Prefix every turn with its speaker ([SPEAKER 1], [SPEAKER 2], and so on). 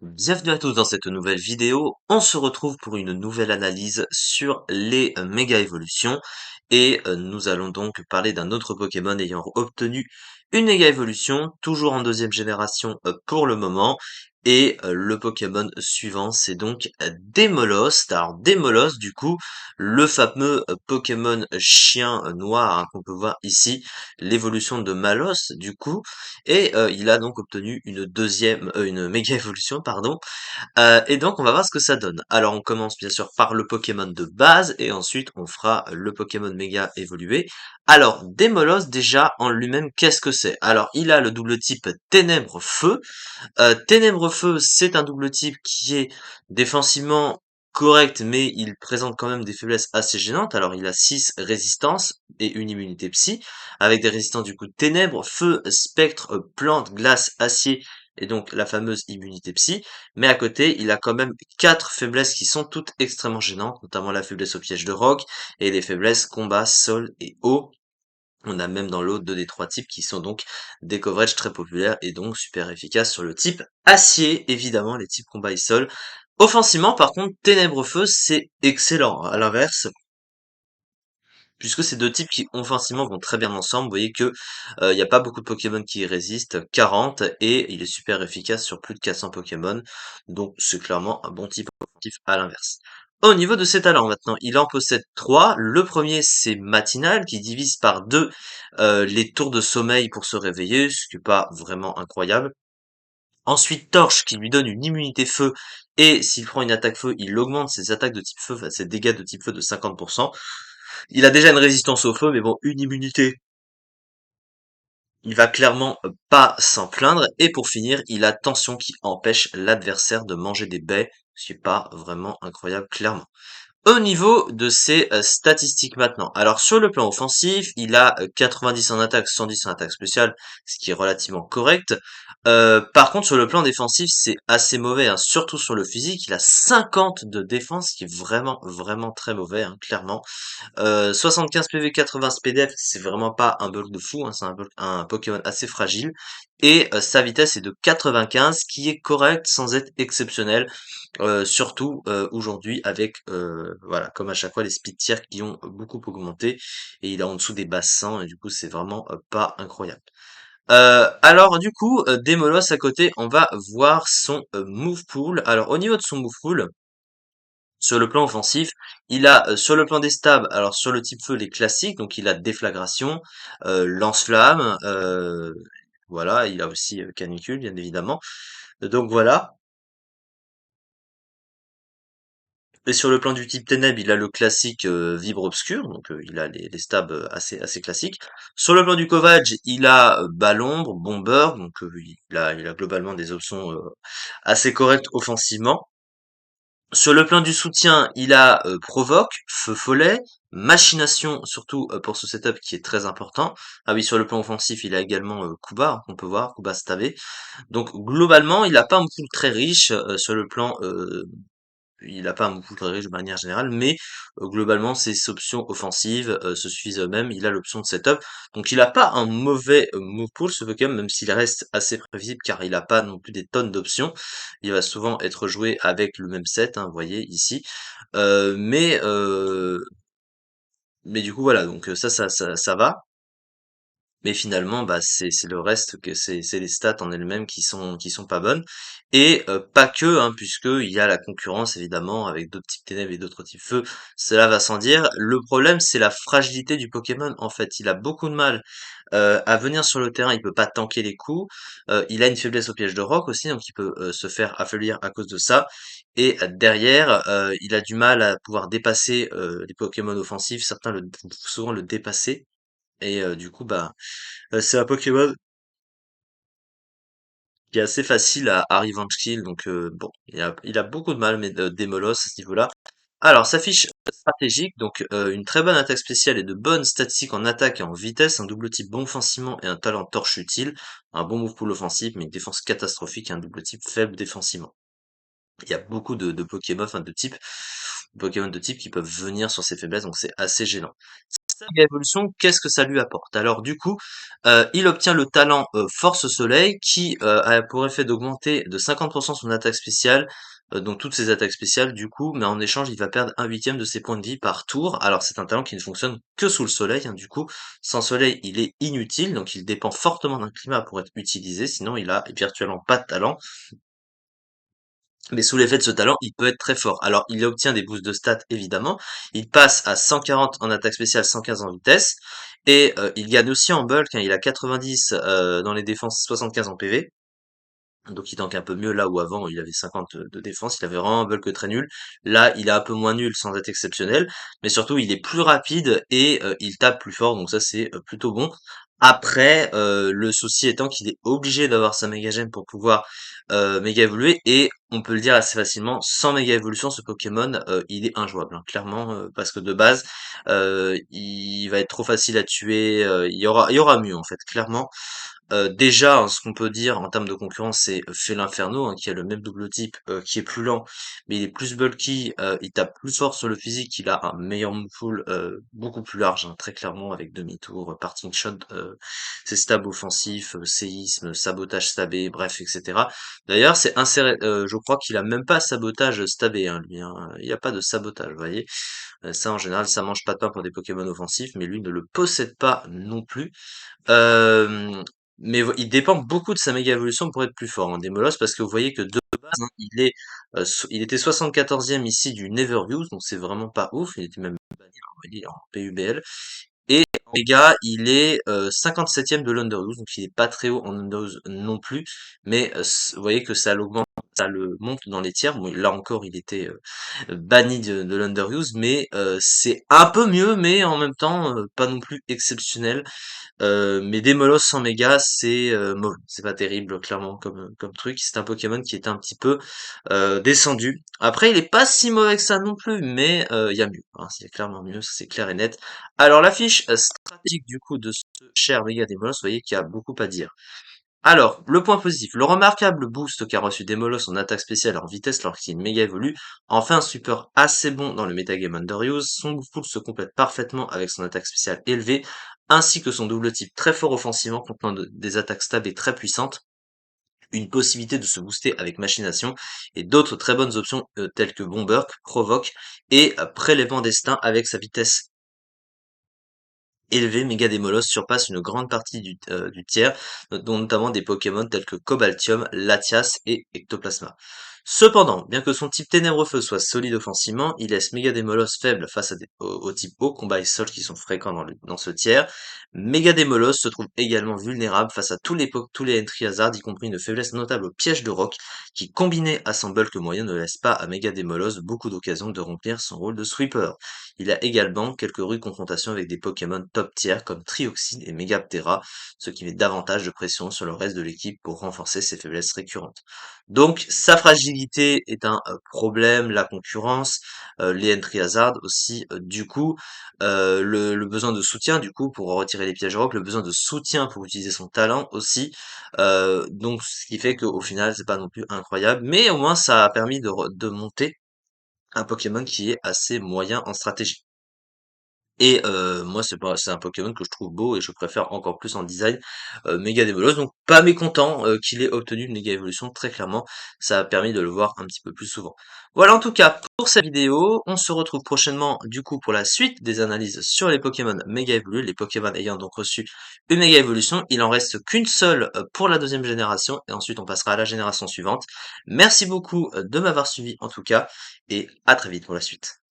[SPEAKER 1] Bienvenue à tous dans cette nouvelle vidéo. On se retrouve pour une nouvelle analyse sur les méga évolutions et nous allons donc parler d'un autre Pokémon ayant obtenu une méga évolution, toujours en deuxième génération pour le moment. Et le Pokémon suivant, c'est donc Démolost. Alors Démolost, du coup, le fameux Pokémon chien noir hein, qu'on peut voir ici, l'évolution de Malos, du coup. Et il a donc obtenu une méga évolution, pardon. Et donc on va voir ce que ça donne. Alors on commence bien sûr par le Pokémon de base et ensuite on fera le Pokémon méga évolué. Alors Démolos déjà en lui-même qu'est-ce que c'est? Alors il a le double type Ténèbres-Feu. Ténèbres-Feu c'est un double type qui est défensivement correct mais il présente quand même des faiblesses assez gênantes. Alors il a 6 résistances et une immunité psy avec des résistances du coup ténèbres, feu, spectre, plante, glace, acier et donc la fameuse immunité psy. Mais à côté, il a quand même 4 faiblesses qui sont toutes extrêmement gênantes, notamment la faiblesse au piège de roc et les faiblesses combat, sol et eau. On a même dans l'autre 2 des 3 types qui sont donc des coverages très populaires et donc super efficaces sur le type acier, évidemment, les types combat et sol. Offensivement, par contre, Ténèbres Feu, c'est excellent. À l'inverse, puisque ces deux types qui offensivement vont très bien ensemble, vous voyez que il n'y a pas beaucoup de Pokémon qui y résistent, 40, et il est super efficace sur plus de 400 Pokémon, donc c'est clairement un bon type offensif à l'inverse. Au niveau de ses talents maintenant, il en possède trois. Le premier c'est Matinal qui divise par deux les tours de sommeil pour se réveiller, ce qui est pas vraiment incroyable. Ensuite Torche qui lui donne une immunité feu et s'il prend une attaque feu, il augmente ses attaques de type feu, enfin ses dégâts de type feu de 50%. Il a déjà une résistance au feu, mais bon, une immunité. Il va clairement pas s'en plaindre. Et pour finir, il a tension qui empêche l'adversaire de manger des baies, ce qui est pas vraiment incroyable, clairement. Au niveau de ses statistiques maintenant. Alors sur le plan offensif, il a 90 en attaque, 110 en attaque spéciale, ce qui est relativement correct. Par contre sur le plan défensif, c'est assez mauvais, hein, surtout sur le physique. Il a 50 de défense, ce qui est vraiment, vraiment très mauvais, hein, clairement. 75 PV, 80 SPDF, c'est vraiment pas un bulk de fou, hein, c'est un Pokémon assez fragile. Et sa vitesse est de 95, qui est correct sans être exceptionnel. Surtout aujourd'hui avec voilà comme à chaque fois les speed tiers qui ont beaucoup augmenté et il est en dessous des basses 100 et du coup c'est vraiment pas incroyable. Alors du coup Demolos à côté on va voir son move pool. Alors au niveau de son move pool sur le plan offensif, il a sur le plan des stabs, alors sur le type feu les classiques, donc il a déflagration, lance-flamme, voilà, il a aussi canicule bien évidemment. Donc voilà. Et sur le plan du type ténèbres, il a le classique vibre obscur, donc il a les stabs assez classiques. Sur le plan du Kovage, il a bas l'ombre, bomber, donc il a globalement des options assez correctes offensivement. Sur le plan du soutien, il a provoque, feu follet, machination, surtout pour ce setup qui est très important. Ah oui, sur le plan offensif, il a également Kuba, on peut voir, Kuba stabé. Donc globalement, il a pas un pool très riche sur le plan il a pas un beaucoup de riche de manière générale, mais globalement ses options offensives se suffisent eux-mêmes. Il a l'option de setup, donc il a pas un mauvais move pool ce Pokémon, même s'il reste assez prévisible car il a pas non plus des tonnes d'options. Il va souvent être joué avec le même set, hein, vous voyez ici. Euh, mais euh, mais du coup voilà, donc ça va. Mais finalement, bah, c'est le reste que c'est les stats en elles-mêmes qui sont pas bonnes et pas que, hein, puisque il y a la concurrence évidemment avec d'autres types ténèbres et d'autres types feu, cela va sans dire. Le problème, c'est la fragilité du Pokémon, en fait. Il a beaucoup de mal, à venir sur le terrain, il peut pas tanker les coups, il a une faiblesse au piège de roc aussi, donc il peut, se faire affaiblir à cause de ça et derrière, il a du mal à pouvoir dépasser, les Pokémon offensifs. Certains le souvent le dépasser et du coup, bah c'est un Pokémon qui est assez facile à revenge kill, donc bon, il a beaucoup de mal, mais Démolos à ce niveau-là. Alors, sa fiche stratégique, donc une très bonne attaque spéciale et de bonnes statistiques en attaque et en vitesse, un double type bon offensivement et un talent torche utile, un bon move pool offensif, mais une défense catastrophique et un double type faible défensivement. Il y a beaucoup de Pokémon, enfin de Pokémon de type qui peuvent venir sur ces faiblesses, donc c'est assez gênant. sa méga évolution, qu'est-ce que ça lui apporte? Alors du coup, il obtient le talent Force Soleil qui a pour effet d'augmenter de 50% son attaque spéciale, donc toutes ses attaques spéciales du coup, mais en échange il va perdre un huitième de ses points de vie par tour. Alors c'est un talent qui ne fonctionne que sous le soleil, hein, du coup, sans soleil il est inutile, donc il dépend fortement d'un climat pour être utilisé, sinon il a virtuellement pas de talent. Mais sous l'effet de ce talent, il peut être très fort. Alors, il obtient des boosts de stats, évidemment. Il passe à 140 en attaque spéciale, 115 en vitesse. Et il gagne aussi en bulk, hein. Il a 90 dans les défenses, 75 en PV. Donc il tank un peu mieux là où avant il avait 50 de défense, il avait vraiment un bulk très nul. Là, il est un peu moins nul sans être exceptionnel, mais surtout il est plus rapide et il tape plus fort, donc ça c'est plutôt bon. Après, le souci étant qu'il est obligé d'avoir sa méga gemme pour pouvoir méga évoluer, et on peut le dire assez facilement, sans méga évolution, ce Pokémon il est injouable, hein, clairement, parce que de base, il va être trop facile à tuer, il y aura mieux en fait, clairement. Déjà, hein, ce qu'on peut dire en termes de concurrence, c'est Fél'Inferno, hein, qui a le même double type, qui est plus lent, mais il est plus bulky, il tape plus fort sur le physique, il a un meilleur move pool, beaucoup plus large, hein, très clairement, avec demi-tour, parting shot, ses stabs offensifs, séisme, sabotage stabé, bref, etc. D'ailleurs, c'est inséré, je crois qu'il a même pas sabotage stabé, hein, lui, hein, il y a pas de sabotage, vous voyez? Ça, en général, ça mange pas de pain pour des Pokémon offensifs, mais lui ne le possède pas non plus. Euh, mais il dépend beaucoup de sa méga évolution pour être plus fort, hein, Demolos, parce que vous voyez que de base, hein, il était 74e ici du Never Use, donc c'est vraiment pas ouf. Il était même banni, hein, il est en PUBL. Et en méga, il est 57e de l'Underuse, donc il est pas très haut en Underuse non plus. Mais vous voyez que ça l'augmente, ça le monte dans les tiers. Bon, là encore, il était banni de l'Underuse, mais c'est un peu mieux, mais en même temps, pas non plus exceptionnel. Mais Démolos sans méga, c'est mauvais. C'est pas terrible, clairement, comme truc. C'est un Pokémon qui est un petit peu descendu. Après, il est pas si mauvais que ça non plus, mais il y a mieux, hein. C'est clairement mieux, ça c'est clair et net. Alors, la fiche stratégique du coup de ce cher méga Démolos, vous voyez qu'il y a beaucoup à dire. Alors, le point positif, le remarquable boost qu'a reçu Demolos en attaque spéciale et en vitesse lorsqu'il méga évolue en fait un support assez bon dans le metagame Underuse. Son pool se complète parfaitement avec son attaque spéciale élevée, ainsi que son double type très fort offensivement contenant des attaques stabées très puissantes, une possibilité de se booster avec machination et d'autres très bonnes options telles que Bomberk, Provoque et Prélèvement destin avec sa vitesse élevé, Megademolos surpasse une grande partie du tiers, dont notamment des Pokémon tels que Cobaltium, Latias et Ectoplasma. Cependant, bien que son type Ténébreux Feu soit solide offensivement, il laisse Megademolos faible face au type Eau, combat et sol qui sont fréquents dans ce tiers. Megademolos se trouve également vulnérable face à tous les Entry Hazard, y compris une faiblesse notable au piège de roc, qui combiné à son bulk moyen ne laisse pas à Megademolos beaucoup d'occasions de remplir son rôle de sweeper. Il a également quelques rudes confrontations avec des Pokémon top tier comme Trioxine et Megaptera, ce qui met davantage de pression sur le reste de l'équipe pour renforcer ses faiblesses récurrentes. Donc sa fragilité est un problème, la concurrence, les entry hazard aussi, du coup, le besoin de soutien du coup pour retirer les pièges rock, le besoin de soutien pour utiliser son talent aussi, donc ce qui fait qu'au final c'est pas non plus incroyable, mais au moins ça a permis de monter un Pokémon qui est assez moyen en stratégie. Et moi c'est un Pokémon que je trouve beau et je préfère encore plus en design, Méga Débolos, donc pas mécontent, qu'il ait obtenu une méga évolution très clairement, ça a permis de le voir un petit peu plus souvent. Voilà en tout cas pour cette vidéo, on se retrouve prochainement du coup pour la suite des analyses sur les Pokémon méga évolués, les Pokémon ayant donc reçu une méga évolution, il en reste qu'une seule, pour la deuxième génération et ensuite on passera à la génération suivante. Merci beaucoup, de m'avoir suivi en tout cas et à très vite pour la suite.